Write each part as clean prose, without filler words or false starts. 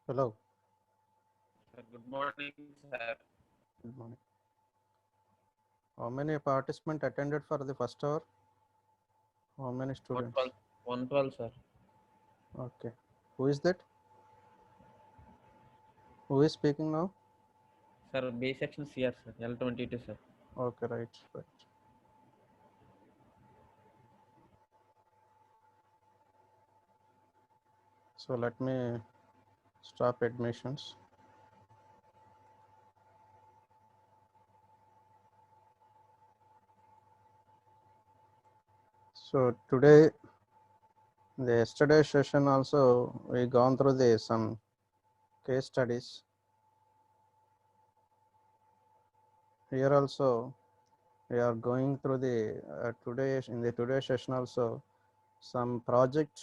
Hello, Sir, good morning, sir. good morning. How many participants attended for the first hour? How many students? 112, 112, sir. Okay. Who is that? Who is speaking now? Sir, B section here, sir. L22, sir. Okay, right, right. So let me stop admissions. So today, the yesterday session also we gone through the some case studies. Here also we are going through the today in the today session also some project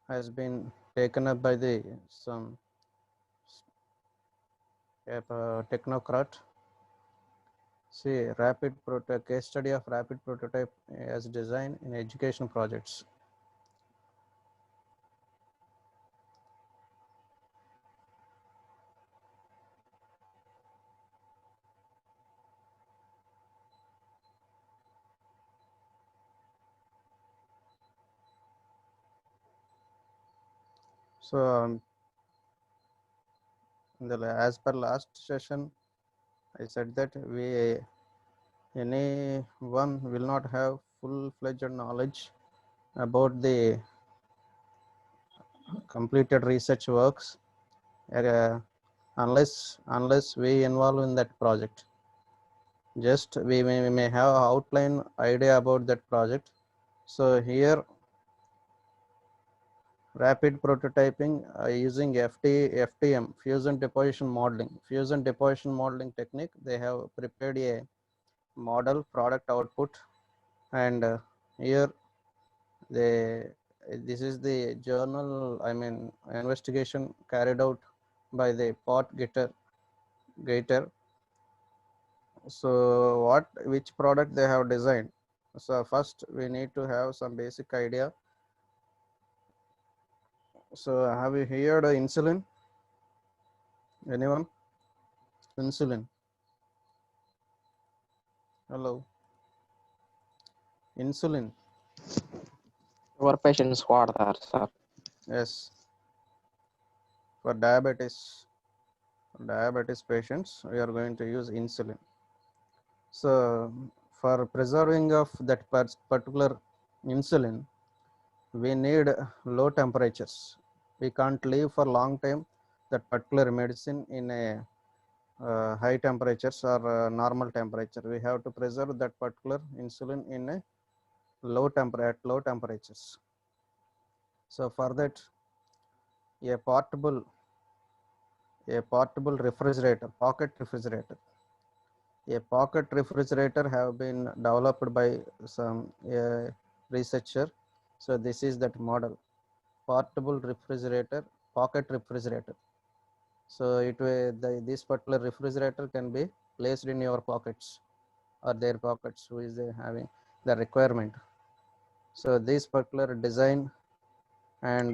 has been taken up by the some technocrat. See, case study of rapid prototype as design in education projects. So, as per last session, I said that anyone will not have full-fledged knowledge about the completed research works unless we involve in that project. Just we may have outline idea about that project. So here rapid prototyping using FTM, fusion deposition modeling. Fusion deposition modeling technique, they have prepared a model product output, and here they this is the journal, I mean investigation carried out by the pot gator. So which product they have designed? So first we need to have some basic idea. So have you heard insulin? Anyone? Insulin. Hello. Insulin. Our patients వాడతారు sir. Yes. For diabetes patients, we are going to use insulin. So for preserving of that particular insulin, we need low temperatures. We can't leave for long time that particular medicine in a high temperatures or normal temperature. We have to preserve that particular insulin in a low temperatures. So for that, a portable refrigerator, pocket refrigerator. A pocket refrigerator have been developed by some researcher. So this is that model, portable refrigerator, pocket refrigerator. So this particular refrigerator can be placed in your pockets or their pockets who is having the requirement. So this particular design, and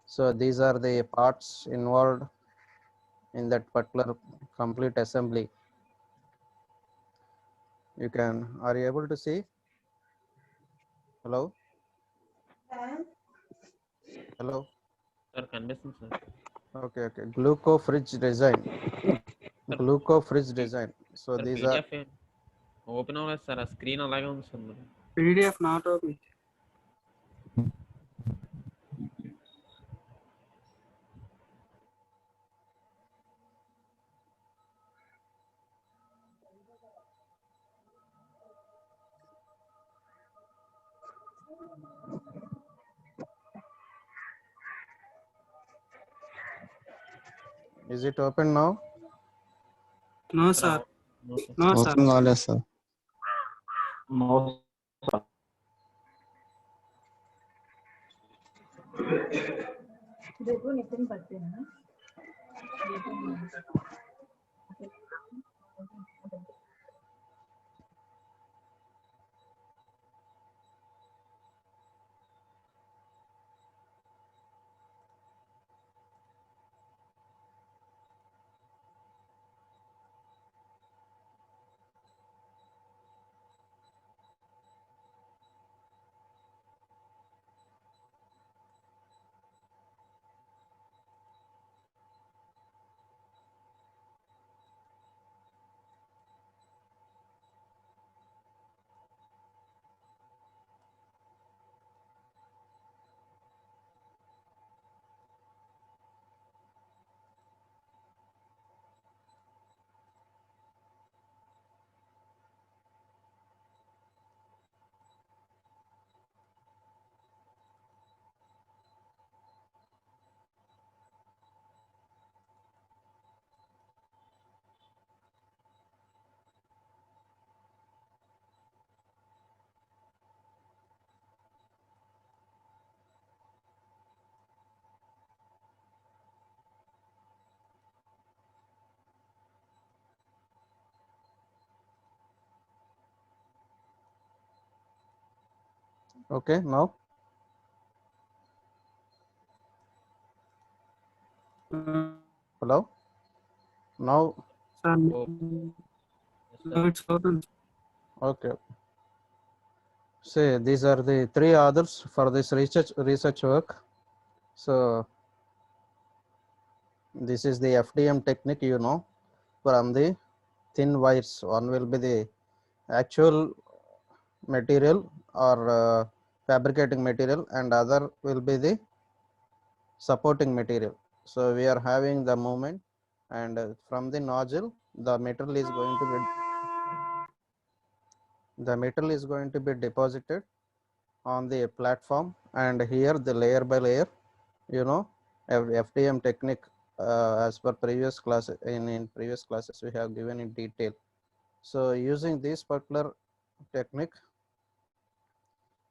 so these are the parts involved in that particular complete assembly. Are you able to see? Hello? Hello? Sir, condition, sir. Okay. Gluco fridge design. Gluco fridge design. So Sir, these are, PDF open అవ్వలేదు sir. ఆ screen అలాగే ఉంది sir మరి. PDF not open. is it open now? No Sir, sir. no, sir. No sir. Open కాలేదు sir. देखो नितिन पढ़ते हैं ना Okay, now hello. Now, Sir, Oh, yes, sir. now it's open. okay. Say these are the three authors for this research work. So this is the FDM technique, you know, from the thin wires. One will be the actual material or fabricating material, and other will be the supporting material. So we are having the movement, and from the nozzle, the metal is going to be deposited on the platform, and here the layer by layer, you know, FDM technique, as per previous class, in previous classes we have given in detail. So using this particular technique,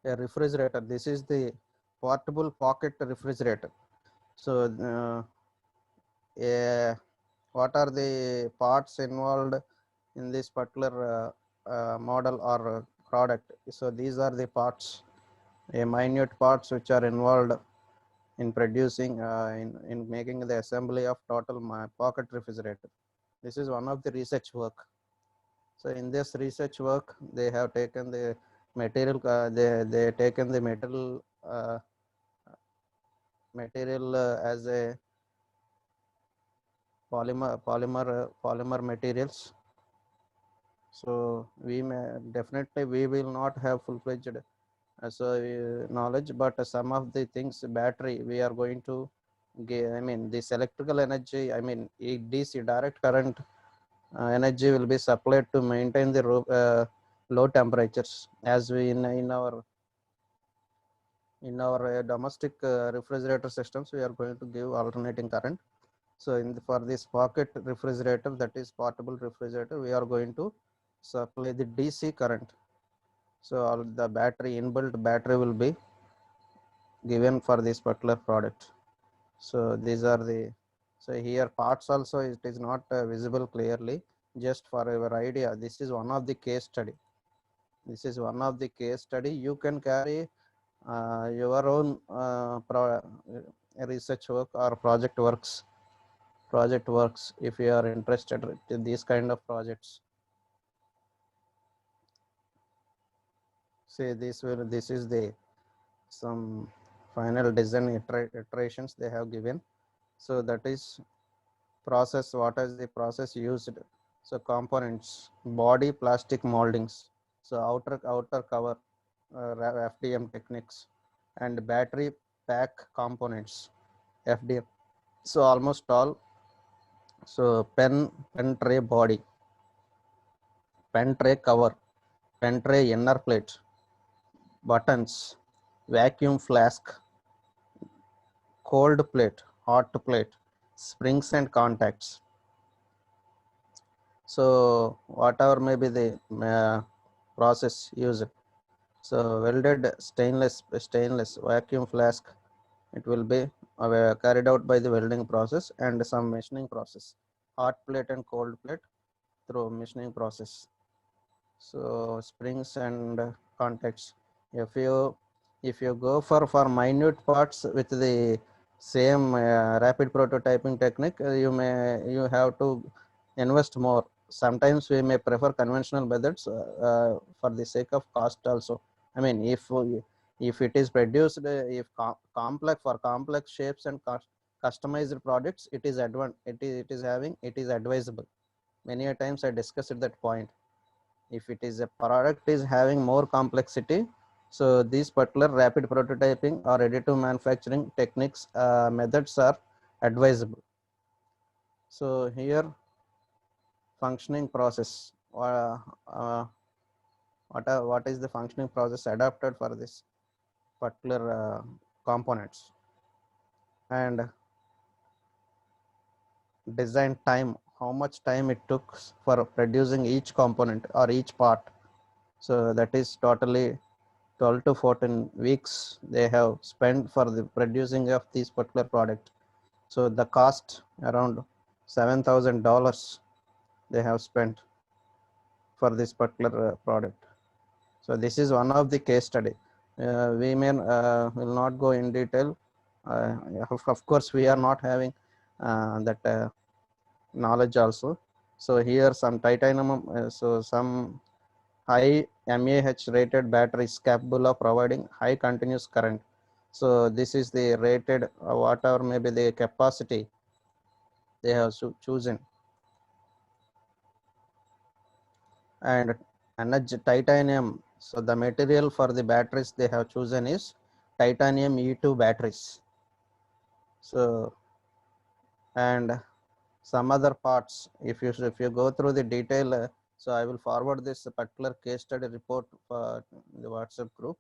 a refrigerator, this is the portable pocket refrigerator. So what are the parts involved in this particular model or product? So these are the parts, a minute parts which are involved in producing, in making the assembly of total pocket refrigerator. This is one of the research work. So in this research work, they have taken the material, they taken the material as a polymer materials. So we may definitely we will not have full-fledged knowledge, but some of the things, battery, we are going to get, I mean this electrical energy, I mean DC direct current energy will be supplied to maintain the low temperatures, as we in our domestic refrigerator systems, we are going to give alternating current. So for this pocket refrigerator, that is portable refrigerator, we are going to supply the DC current. So all the battery, inbuilt battery will be given for this particular product. So these are the, so here parts also, it is not visible clearly. Just for your idea, this is one of the case study. This is one of the case study. You can carry your own research work or project works if you are interested in these kind of projects. Say this is the some final design iterations they have given. So that is process, what is the process used? So components, body plastic moldings, so outer cover, FDM techniques, and battery pack components, FDM. So almost all. So pen tray body, pen tray cover, pen tray inner plate, buttons, vacuum flask, cold plate, hot plate, springs and contacts. So whatever may be the process used. So welded stainless vacuum flask, it will be carried out by the welding process and some machining process. Hot plate and cold plate through machining process. So springs and contacts. If you go for minute parts with the same rapid prototyping technique, you have to invest more. Sometimes we may prefer conventional methods for the sake of cost also. I mean, if it is produced, if complex shapes and customized products, it is advisable. Many a times I discussed that point. If it is a product is having more complexity, so these particular rapid prototyping or additive manufacturing techniques, methods are advisable. So here, functioning process, what is the functioning process adapted for this particular components, and design time, how much time it took for producing each component or each part. So that is totally 12 to 14 weeks they have spent for the producing of this particular product. So the cost around $7,000 they have spent for this particular product. So this is one of the case study. We may will not go in detail. Of course, we are not having that knowledge also. So here some titanium, so some high mAh rated batteries capable of providing high continuous current. So this is the rated whatever may be the capacity they have chosen. And energy titanium, so the material for the batteries they have chosen is titanium E2 batteries. So and some other parts, if you go through the detail, so I will forward this particular case study report for the WhatsApp group,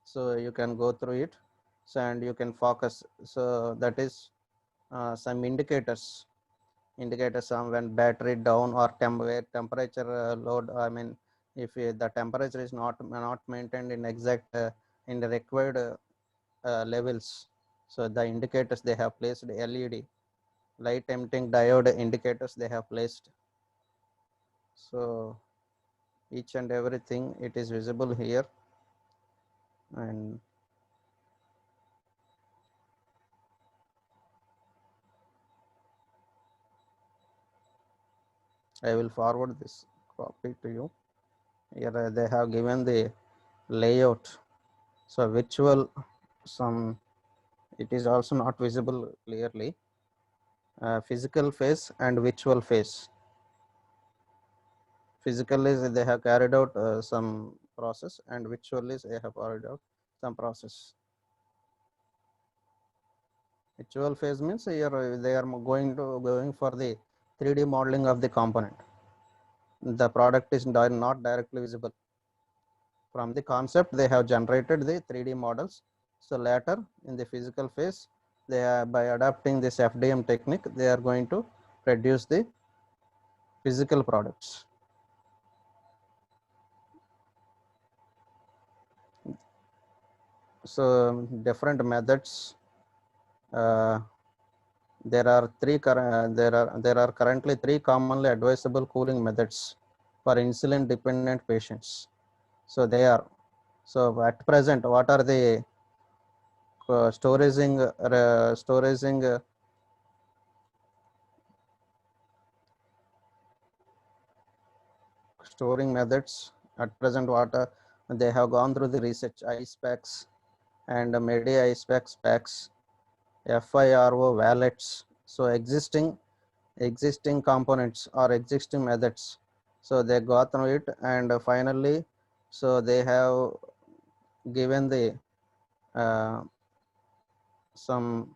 so you can go through it, so and you can focus. So that is some indicators on when battery down or where temperature load, I mean if the temperature is not maintained in exact in the required levels, so the indicators they have placed LED light emitting diode indicators they have placed. So each and everything it is visible here, and I will forward this copy to you. Here they have given the layout. So virtual, some it is also not visible clearly. Physical phase and virtual phase. Physical is they have carried out some process, and virtual is they have carried out some process. Virtual phase means here they are going for the 3D modeling of the component. The product is not directly visible. From the concept, they have generated the 3D models. So later in the physical phase, they are, by adapting this FDM technique, they are going to produce the physical products. So different methods. There are currently three commonly advisable cooling methods for insulin dependent patients. So they are, so at present, what are the storing methods at present? What they have gone through the research, ice packs and Medi ice packs, FIRO wallets. So existing components or existing methods, so they got through it, and finally so they have given the some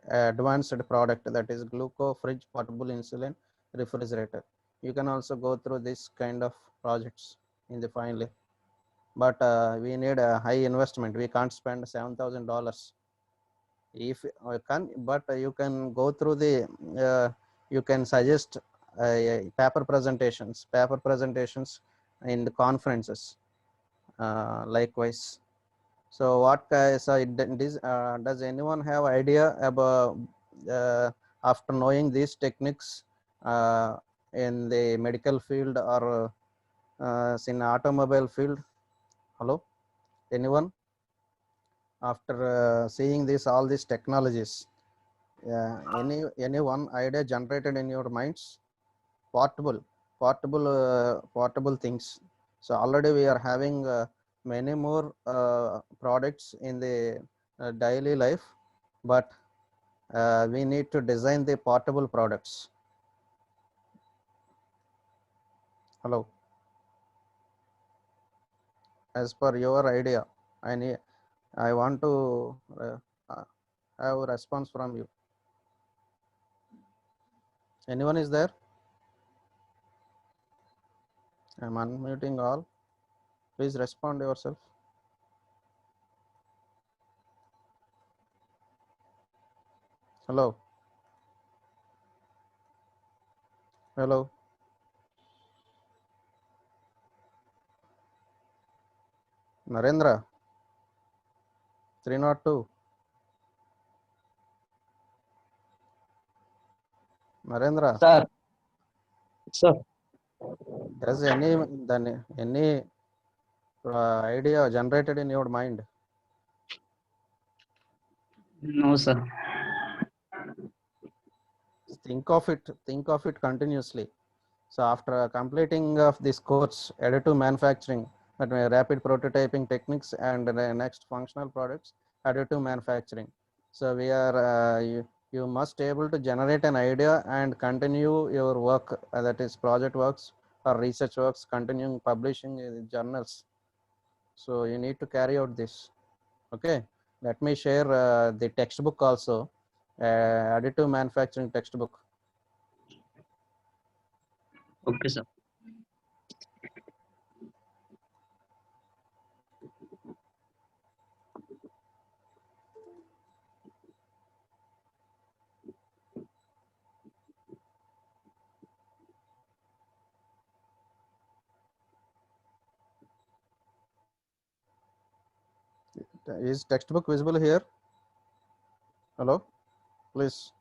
advanced product, that is gluco fridge portable insulin refrigerator. You can also go through this kind of projects in the finally, but we need a high investment. We can't spend $7,000 if can, but you can go through the you can suggest paper presentations in the conferences, likewise. So what does anyone have idea about after knowing these techniques in the medical field or in automobile field? Hello, anyone? After seeing this all these technologies, any one idea generated in your minds? Portable things. So already we are having many more products in the daily life, but we need to design the portable products. Hello, as per your idea, I want to have a response from you. Anyone is there? I'm unmuting all. Please respond yourself. Hello. Hello. Narendra. 302. Narendra. Sir. Sir. Does any idea generated in your mind? No, sir. Think of it continuously. So after completing of this course, additive manufacturing, rapid prototyping techniques, and the next functional products, additive manufacturing. So we are you must able to generate an idea and continue your work, that is project works or research works, continuing publishing in journals. So you need to carry out this. Okay, let me share the textbook also, additive manufacturing textbook. Okay, sir. Is textbook visible here? Hello, please.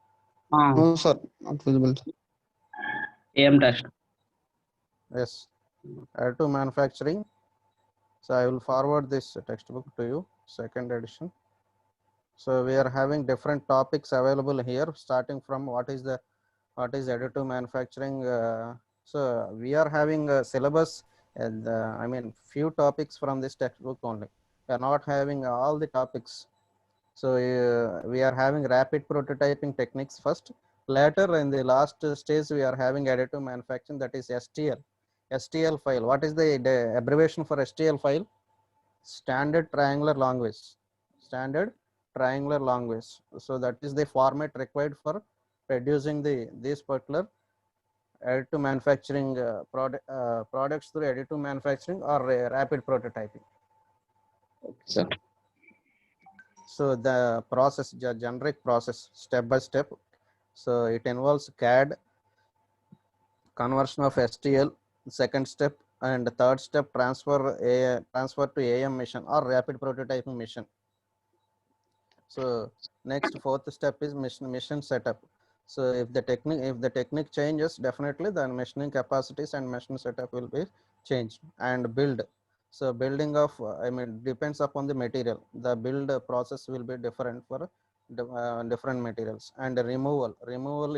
No, sir, not visible. AM test. Yes, additive manufacturing. So I will forward this textbook to you, second edition. So we are having different topics available here, starting from what is additive manufacturing. So we are having a syllabus, and I mean few topics from this textbook only. We are not having all the topics. So we are having rapid prototyping techniques first. Later, in the last stage, we are having additive manufacturing, that is STL. STL file. What is the abbreviation for STL file? Standard triangular language. Standard triangular language. So that is the format required for producing this particular additive manufacturing products through additive manufacturing or rapid prototyping. Okay, sir. So the process, generic process, step by step. So it involves CAD, conversion of STL, second step, and third step transfer to AM machine or rapid prototyping machine. So next, fourth step is mission setup. So if the technique changes, definitely the machining capacities and machine setup will be changed. And build. So building of I mean depends upon the material. The build process will be different for different materials. And removal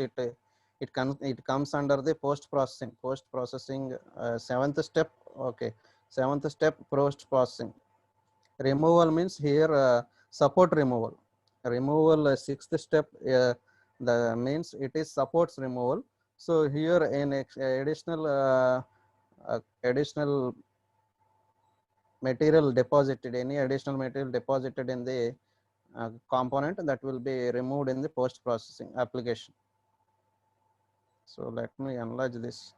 it comes under the post processing seventh step. Okay, seventh step, post processing. Removal means here support removal sixth step, the means it is supports removal. So here an additional material deposited, any additional material deposited in the component, that will be removed in the post processing application. So let me enlarge this.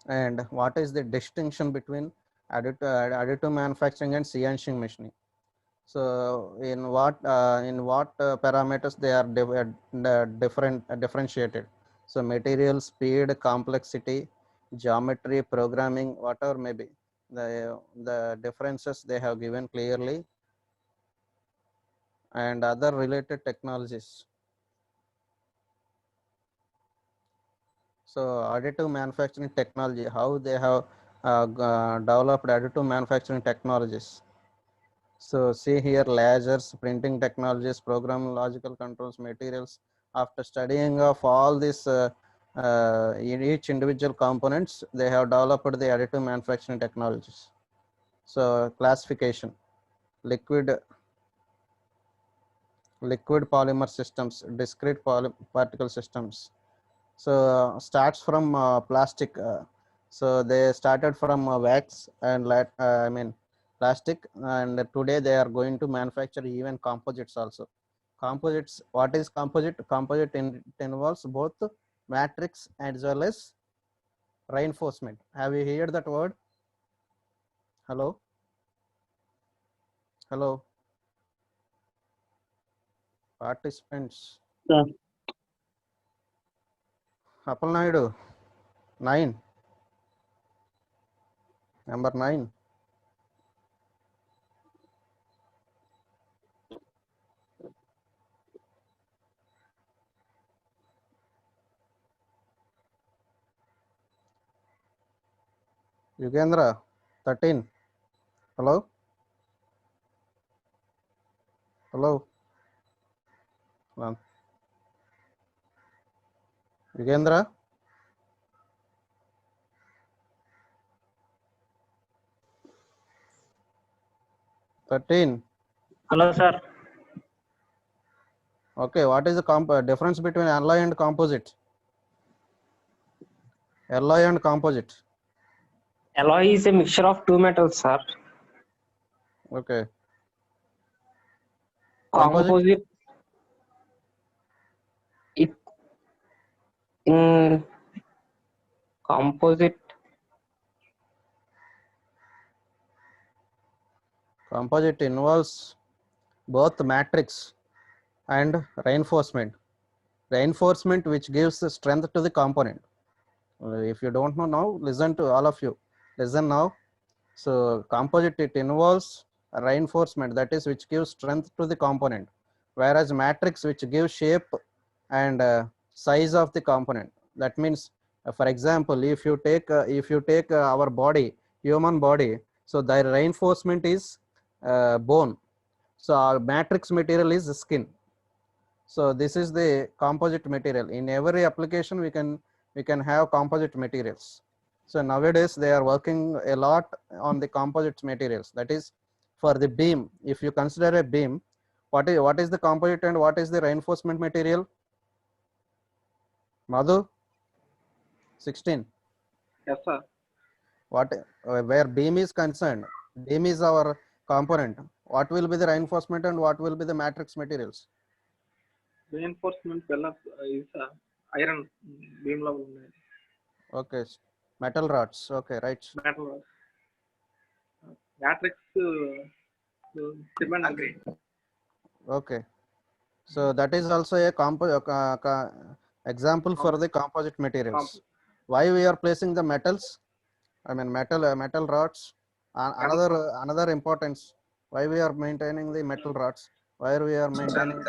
And what is the distinction between additive manufacturing and CNC machining? So in what parameters they are differentiated? So material, speed, complexity, geometry, programming, whatever may be the differences they have given clearly, and other related technologies. So additive manufacturing technology, how they have developed additive manufacturing technologies. So see here, lasers, printing technologies, program logical controls, materials. After studying of all this in each individual components, they have developed the additive manufacturing technologies. So classification, liquid polymer systems, discrete particle systems. So starts from plastic. So they started from wax and plastic, and today they are going to manufacture even composites also. Composites, what is composite? Composite involves both matrix as well as reinforcement. Have you heard that word? Hello? Hello? Participants. Sir. Apple Naidu, 9. Number 9. Yugendra, 13. Hello? Hello? One. Yugendra? Thirteen. Hello, sir. Okay, what is the difference between alloy and composite? Alloy and composite. Alloy is a mixture of two metals, sir. Okay. Composite. Composite. It in composite. Composite involves both matrix and reinforcement. Reinforcement which gives the strength to the component. If you don't know now, listen to all of you. Listen now. So composite, it involves reinforcement, that is which gives strength to the component, whereas matrix which gives shape and size of the component. That means, for example, if you take our body, human body, so the reinforcement is bone. So our matrix material is skin. So this is the composite material. In every application, we can have composite materials. So nowadays they are working a lot on the composite materials. That is, for the beam, if you consider a beam, what is the composite and what is the reinforcement material? Madhu, 16. Yes, sir. Where beam is concerned, beam is our component. What will be the reinforcement and what will be the matrix materials? Reinforcement pillars is iron beam level Okay, metal rods. Okay, right. metal. Matrix cement. Okay, so that is also a example for the composite materials. Why we are placing the metals? I mean metal rods. Another importance. Why we are maintaining the metal rods? Why we are maintaining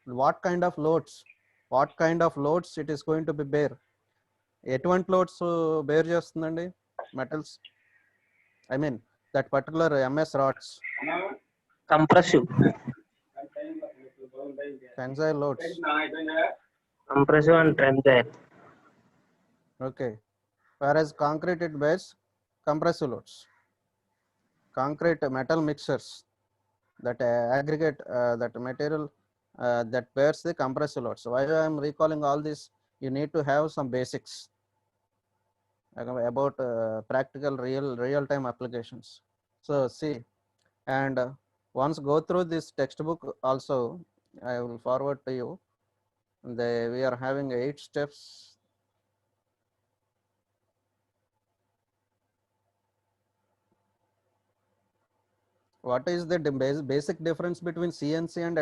what kind of loads? What kind of loads it is going to be bear? ఎటువంటి loads bear చేస్తుందండి metals? I mean that particular MS rods. Compressive. Tensile loads. Compressive and tensile. Okay. Whereas concrete, it bears compressive loads. Concrete metal mixtures that aggregate that material that bears the compressive loads. So why I am recalling all this? You need to have some basics about practical real time applications. So see, and once go through this textbook also, I will forward to you. We are having 8 steps. What is the basic difference between CNC and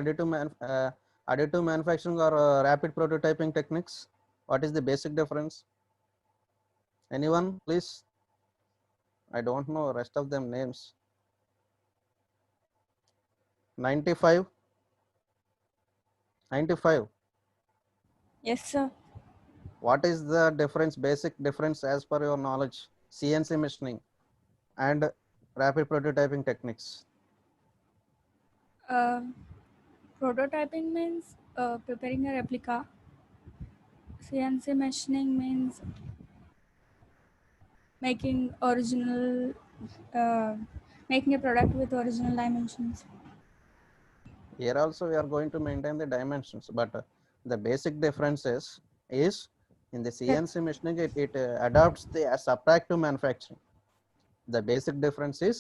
additive manufacturing or rapid prototyping techniques? What is the basic difference? Anyone, please? I don't know rest of them names. 95. Yes, sir. What is the difference, basic difference as per your knowledge? CNC machining and rapid prototyping techniques. Prototyping means preparing a replica. CNC machining means making making a product with original dimensions. Here also we are going to maintain the dimensions, but the basic difference is in the CNC machining, it adopts the subtractive manufacturing. The basic difference is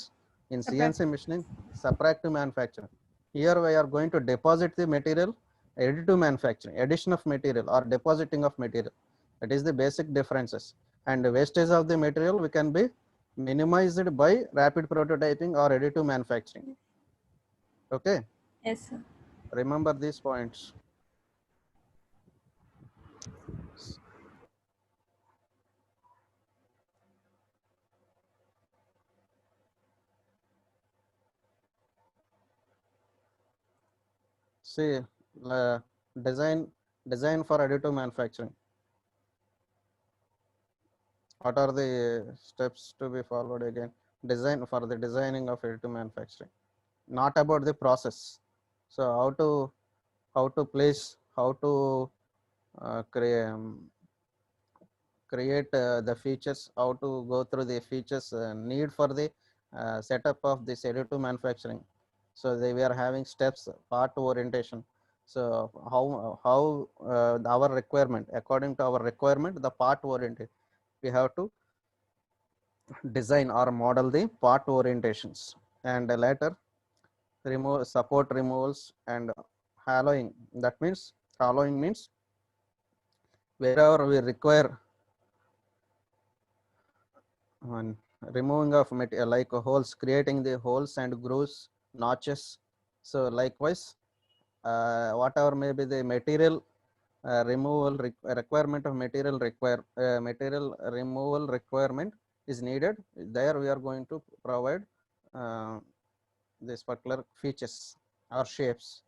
in CNC machining, subtractive manufacturing. Here we are going to deposit the material, additive manufacturing, addition of material or depositing of material. That is the basic differences. And the wastage of the material we can be minimized by rapid prototyping or additive manufacturing. Okay. Yes, sir. Remember these points. See, design for additive manufacturing. What are the steps to be followed again? Design for the designing of additive manufacturing, not about the process. So how to place, how to create the features, how to go through the features need for the setup of this additive manufacturing. So we are having steps, part orientation. So how our requirement, according to our requirement, the part oriented, we have to design or model the part orientations, and later remove support removals and hollowing. That means hollowing means wherever we require removing of material like holes, creating the holes and grooves, notches. So likewise, whatever may be the material removal requirement of material removal requirement is needed, there we are going to provide uh, this particular features or shapes.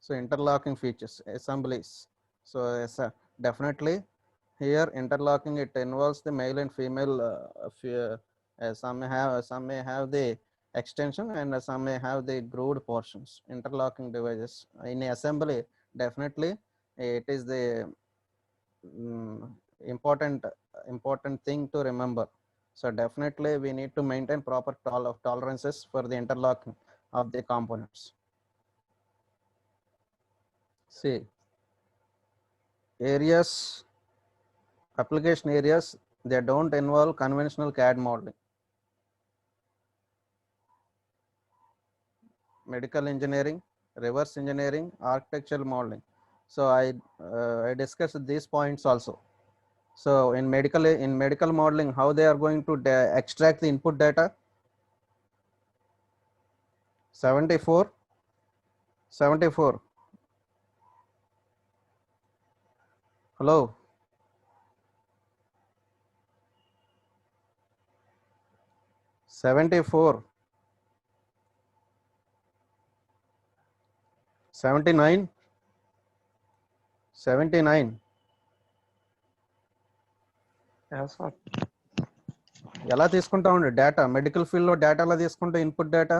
So interlocking features, assemblies. So yes, definitely here interlocking, it involves the male and female. Some may have the extension and some may have the grooved portions. Interlocking devices in assembly, definitely it is the important thing to remember. So definitely we need to maintain proper tolerances for the interlocking of the components. See, areas, application areas, they don't involve conventional CAD modeling. Medical engineering, reverse engineering, architectural modeling. So I discussed these points also. So in medical modeling, how they are going to extract the input data. 74. Hello. 74. 79. 79. Sir ఎలా తీసుకుంటామండి data? Medical ఫీల్డ్లో data ఎలా తీసుకుంటాం? Input data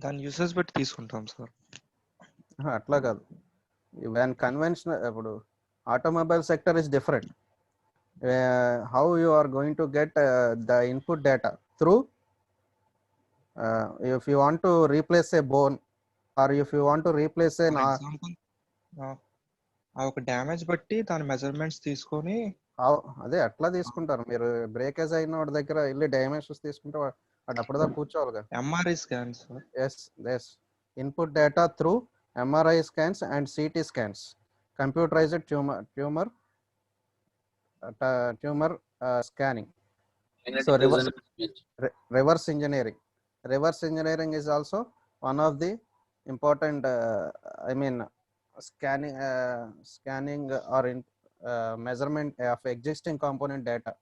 దాని uses బట్టి తీసుకుంటాం sir. అట్లా కాదు. వెన్ కన్వెన్షనల్, ఇప్పుడు automobile sector is different. How you are going to get the input data through if you want to replace a bone or if you want to replace an example ఆ ఒక damage బట్టి దాని measurements తీసుకొని అదే అట్లా తీసుకుంటారు. మీరు breakage అయిన వాడి దగ్గర వెళ్ళి డైమెన్షన్స్ తీసుకుంటే వాడు అప్పుడుదా కూర్చోవాలిగా. MRI scans. Yes input data through MRI scans and CT scans, computerized tumour scanning. So reverse engineering is also one of the important scanning or measurement of existing component data,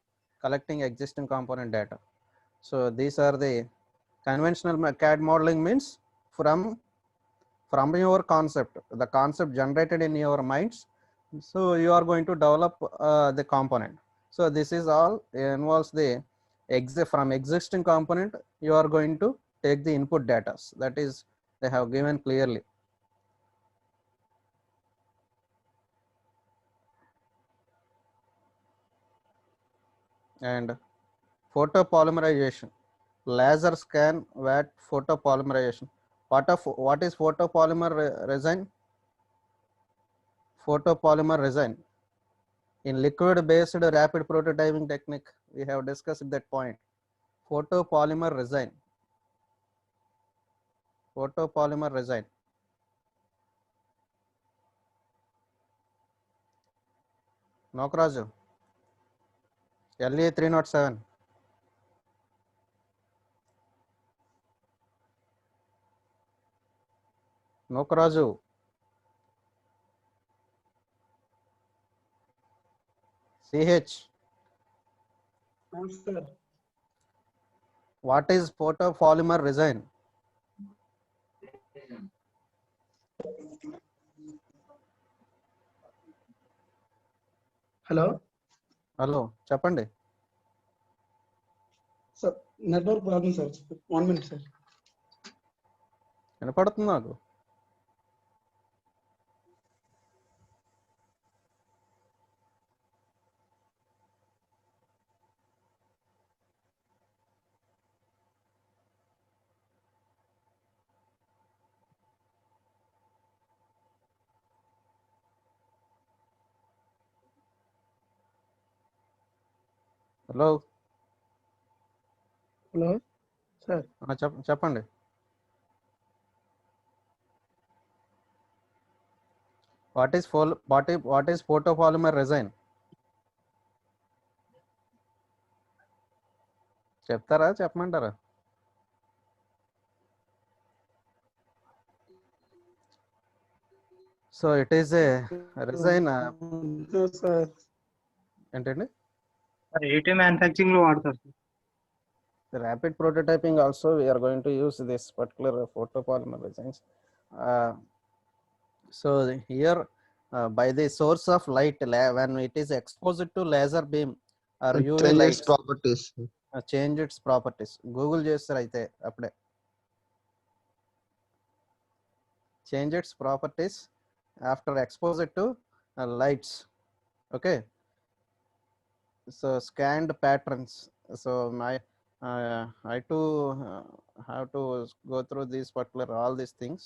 collecting existing component data. So these are the conventional CAD modeling means from your concept, the concept generated in your minds. So you are going to develop the component. So this is all involves the from existing component. You are going to take the input data. That is, they have given clearly. And photopolymerization, laser scan VAT photopolymerization. What is photopolymer resin? Photopolymer resin in liquid based rapid prototyping technique, we have discussed that point. Photopolymer resin. Nokraju, LA 307. Nokraju. CH. What is photopolymer resin? Hello. Hello చెప్పండి. Sir network problem sir. 1 minute sir. వినపడుతుంది నాకు. Hello hello sir. చెప్పండి. What is photopolymer resin? చెప్తారా చెప్పమంటారా? So it is a resin. Sir ఏంటండి? ఏటీ manufacturing లో వాడతారు sir. Rapid prototyping also we are going to use this particular photopolymer resins. So here by the source of light, when it is exposed to laser beam or UV light, properties change its properties. Google చేస్తారు అయితే అప్పుడే. Change its properties after exposure to lights. Okay. So scanned patterns. So I too have to go through these particular all these things.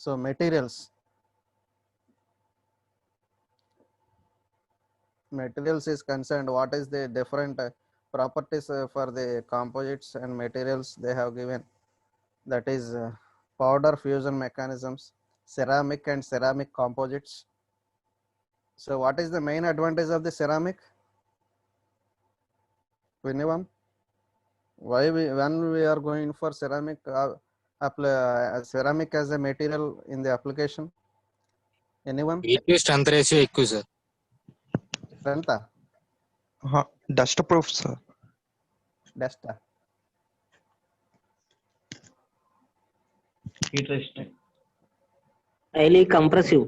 So materials is concerned, what is the different properties for the composites and materials they have given. That is powder fusion mechanisms, ceramic and ceramic composites. So what is the main advantage of the ceramic? Anyone? When we are going for ceramic, ceramic as a material in the application? Anyone? Strength ratio ఎక్కువ sir. Strength? Dust proof sir. Dust? Heat resistant. highly compressive.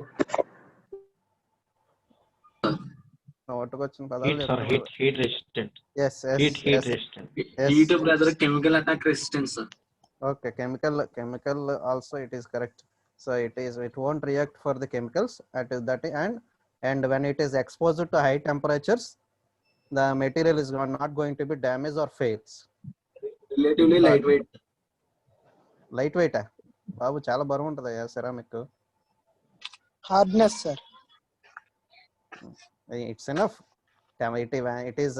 వచ్చిన Heat, పదాలు sorry, heat resistant. yes Heat resistant. Heat brother chemical attack resistance sir. Okay, chemical also it is correct. So it won't react for the chemicals at that, and when it is exposed to high temperatures, the material is not going to be damaged or fails. Relatively lightweight. Lightweight బాబు చాలా బరువు ఉంటుంది ceramic. Hardness sir. It's enough. It is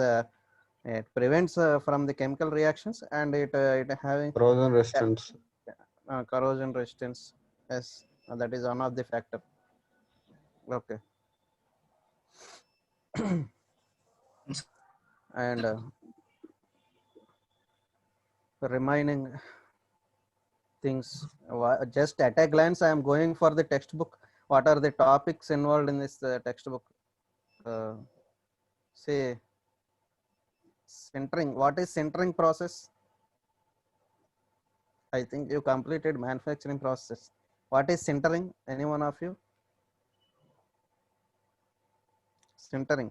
it prevents from the chemical reactions, and it having corrosion resistance. Corrosion resistance. Yes, that is one of the factor. Okay. And remaining things, just at a glance I am going for the textbook. What are the topics involved in this textbook? Say sintering. What is sintering process? I think you completed manufacturing process. What is sintering? Any one of you? Sintering.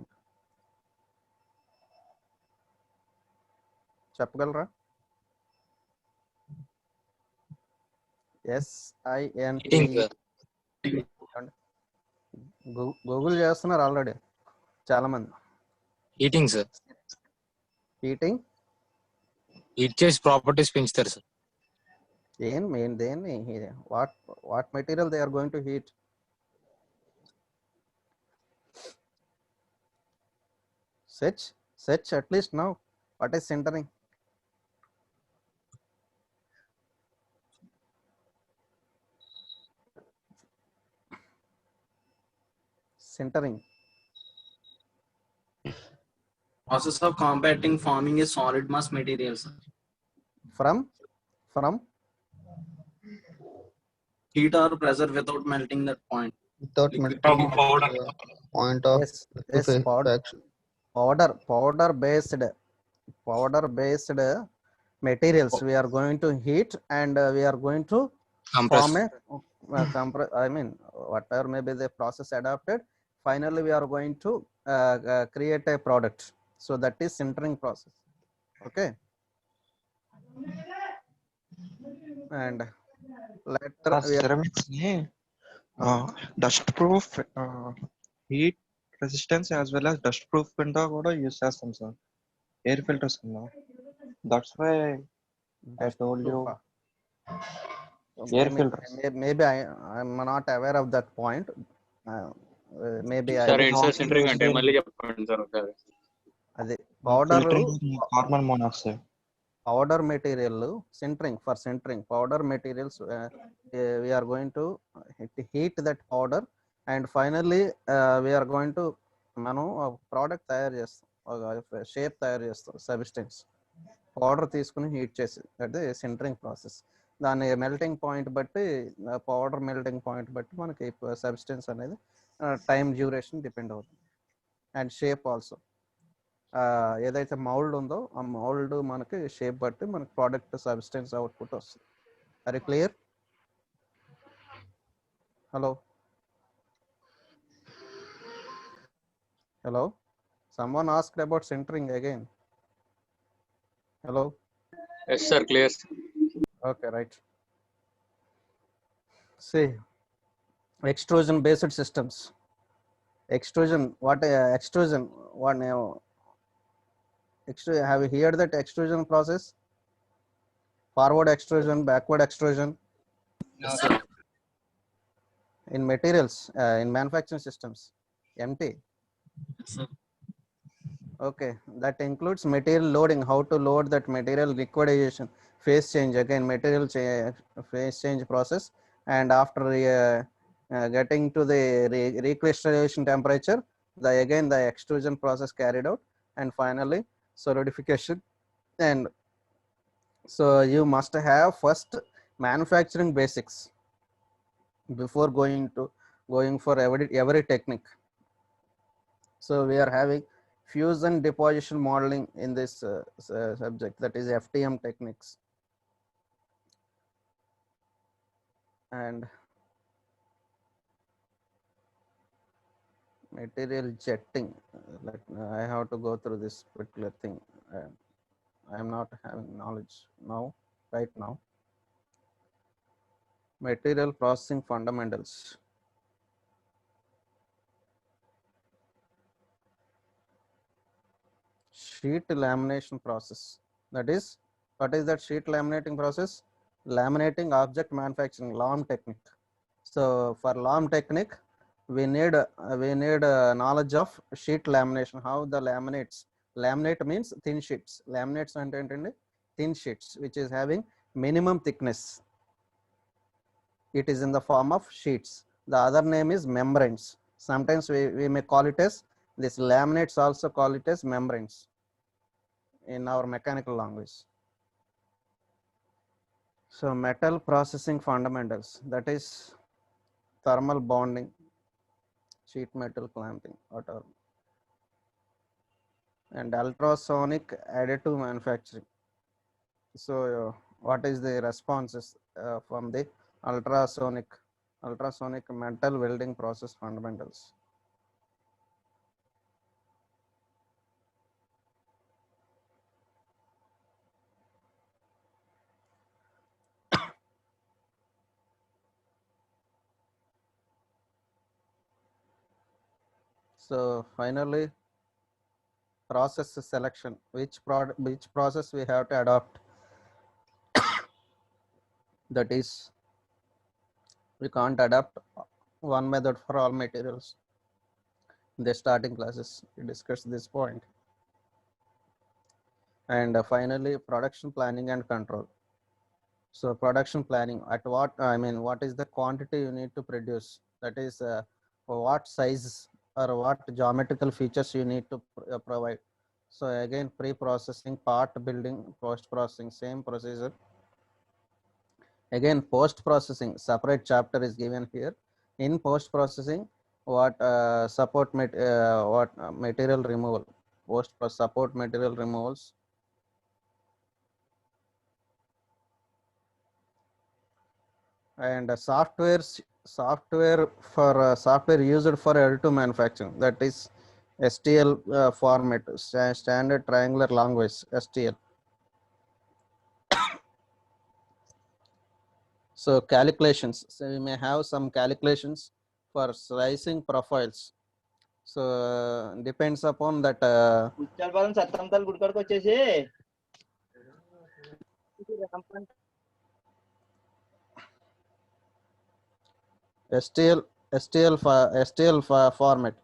చెప్పగలరా? SINT. Google చేస్తున్నారు already చాలా మంది. Heating sir. Heating heat చేసి properties పెంచుతారు sir. దేన్ని what material they are going to heat? Search at least now. What is sintering? Sintering. Process of compacting forming a solid mass material sir. From Heat or pressure without melting that point. Without melting point of powder based materials we are going to heat, and we are going to form a I mean whatever may be the process adopted, finally we are going to create a product. So that is sintering process. Okay. And later we are, ceramics ని dust proof heat resistance as well as dust proof కింద కూడా use చేస్తాం sir, air filters కింద. That's why I told you air filters. maybe I'm not aware of that point. Maybe I sir ఏంటి sir sintering అంటే మళ్ళీ చెప్పండి sir ఒకసారి. అది powder carbon monoxide. powder material sintering, for sintering powder materials, we are going to heat that powder and finally we are going to మనం product తయారు చేస్తాం, shape తయారు చేస్తాం, సబ్స్టెన్స్ పౌడర్ తీసుకుని హీట్ చేసి, అంటే సింటరింగ్ ప్రాసెస్. దాని మెల్టింగ్ పాయింట్ బట్టి, పౌడర్ మెల్టింగ్ పాయింట్ బట్టి మనకి సబ్స్టెన్స్ అనేది టైం డ్యూరేషన్ డిపెండ్ అవుతుంది. అండ్ షేప్ ఆల్సో, ఏదైతే మౌల్డ్ ఉందో ఆ మౌల్డ్ మనకి షేప్ బట్టి మనకి ప్రోడక్ట్ సబ్స్టెన్స్ అవుట్పుట్ వస్తుంది. Are clear? Hello hello, someone asked about sintering again. Hello. Yes sir clear. Okay, right. See, extrusion based systems. Extrusion, what extrusion, what have you heard that extrusion process? Forward extrusion, backward extrusion. Yes, sir. In materials, in manufacturing systems, MT. Yes, sir. Okay, that includes material loading, how to load that material, liquidization, phase change, again material phase change process, and after getting to the recrystallization temperature, again the extrusion process carried out, and finally solidification. And so you must have first manufacturing basics before going for every technique. So we are having fusion deposition modeling in this subject, that is FTM techniques. And material jetting, I have to go through this particular thing. I am not having knowledge now, right now. Material processing fundamentals. Sheet lamination process, that is, what is that sheet laminating process? Laminating object manufacturing, LOM technique. So for LOM technique we need knowledge of sheet lamination, how the laminate means thin sheets. Laminates ante thin sheets which is having minimum thickness. It is in the form of sheets. The other name is membranes. Sometimes we may call it as this, laminates also call it as membranes in our mechanical language. So metal processing fundamentals, that is thermal bonding, sheet metal clamping, whatever, and ultrasonic additive manufacturing. So what is the responses from the ultrasonic metal welding process fundamentals? So finally, process selection, which process we have to adopt. That is, we can't adapt one method for all materials. In the starting classes we discussed this point. And finally, production planning and control. So production planning, at what is the quantity you need to produce, that is what size or what geometrical features you need to provide. So again, pre-processing, part building, post-processing, same procedure. Again, post-processing, separate chapter is given here. In post-processing, what material removal, support material removals, and software used for additive manufacturing, that is STL format, standard triangular language, STL. So calculations, so we may have some calculations for slicing profiles. So depends upon that STL format.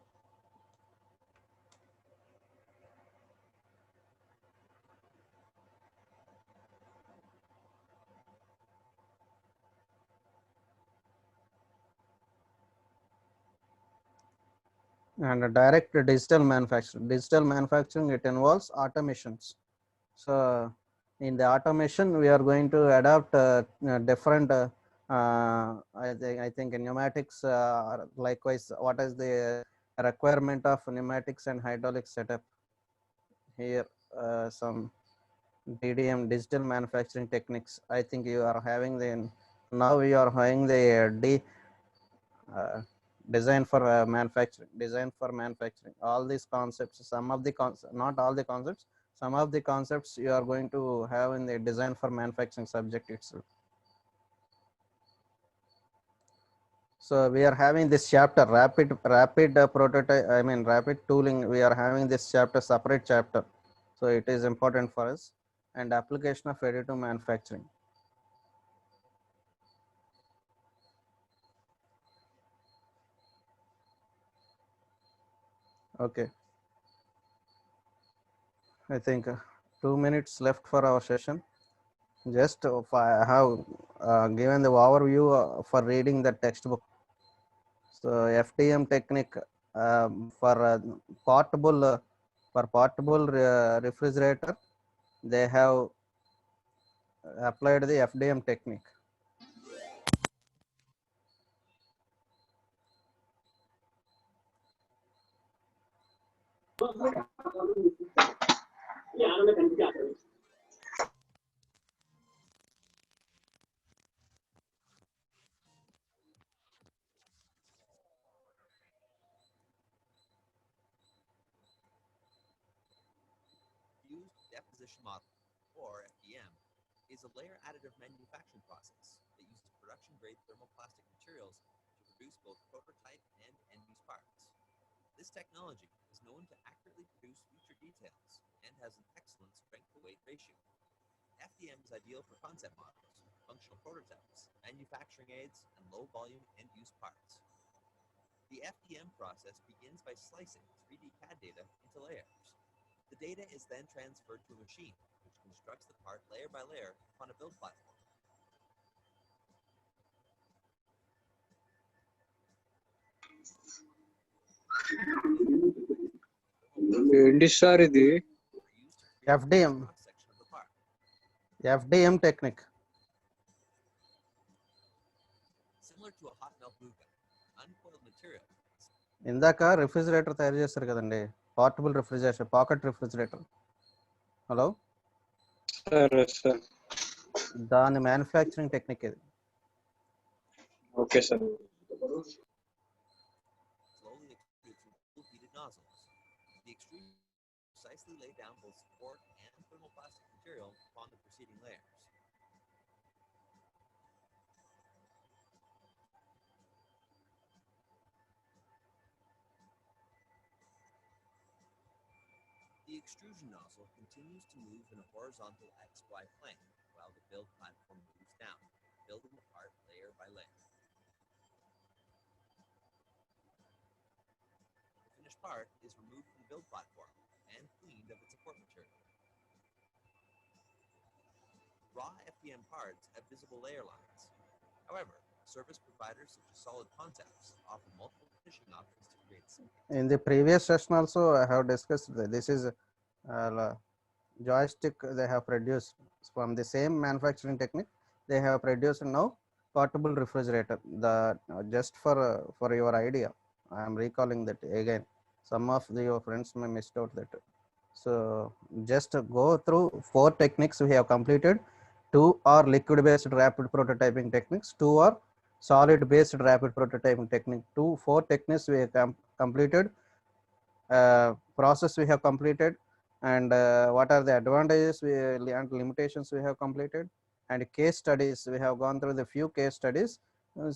And a direct digital manufacturing. Digital manufacturing, it involves automations. So in the automation, we are going to adopt different. I think in pneumatics. Likewise, what is the requirement of pneumatics and hydraulic setup? Here, some DDM, digital manufacturing techniques. I think you are having the now you are having the design for manufacturing. All these concepts, some of the concepts, not all the concepts, some of the concepts you are going to have in the design for manufacturing subject itself. So we are having this chapter, rapid prototype, I mean rapid tooling. We are having this chapter, separate chapter. So it is important for us. And application of additive manufacturing. Okay. I think 2 minutes left for our session. Just if I have given the overview for reading the textbook. So FDM technique for portable refrigerator, they have applied the FDM technique. Fused deposition model, or FDM, is a layer additive manufacturing process that uses production-grade thermoplastic materials to produce both prototype and end-use parts. This technology is known to accurately produce feature details and has an excellent strength-to-weight ratio. FDM is ideal for concept models, functional prototypes, manufacturing aids, and low-volume end-use parts. The FDM process begins by slicing 3D CAD data into layers. The data is then transferred to a machine, which constructs the part layer by layer on a build platform. FDM technique. Similar to a hot melt glue gun, uncoiled material. ఇందాక refrigerator తయారు చేస్తారు కదండి, portable refrigerator, pocket refrigerator. Hello sir దాని manufacturing technique ఇది. Okay sir. Slowly extrude through heated nozzles. The extrusion precisely lay down both support and thermoplastic material upon the preceding layers. The extrusion nozzle continues to move in a horizontal XY plane while the build platform moves down, building the part layer by layer. The finished part is removed from the build platform and cleaned of its support material. Raw FDM parts have visible layer lines. However, service providers such as Solid Concepts offer multiple finishing options to create simple. In the previous session also I have discussed that this is joystick they have produced from the same manufacturing technique. They have produced now portable refrigerator. The just for your idea, I am recalling that again. Some of your friends may missed out that. So just go through 4 techniques we have completed. 2 are liquid based rapid prototyping techniques, 2 are solid based rapid prototyping technique. 4 techniques we have completed, process we have completed, and what are the advantages and limitations we have completed, and case studies we have gone through the few case studies.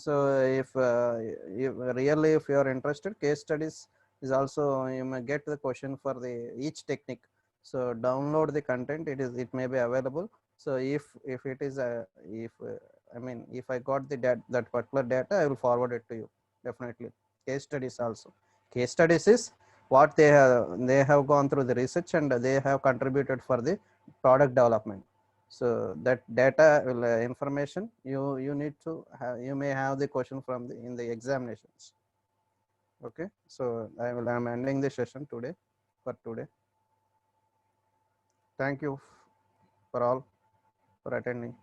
So if really if you are interested, case studies is also, you may get the question for the each technique. So download the content, it may be available. So if it is I mean, if I got the that particular data, I will forward it to you definitely. Case studies also, case studies is what they have gone through the research and they have contributed for the product development. So that data will information you need to have, you may have the question from the in the examinations. Okay, so I'm ending the session today for today. Thank you for all for attending.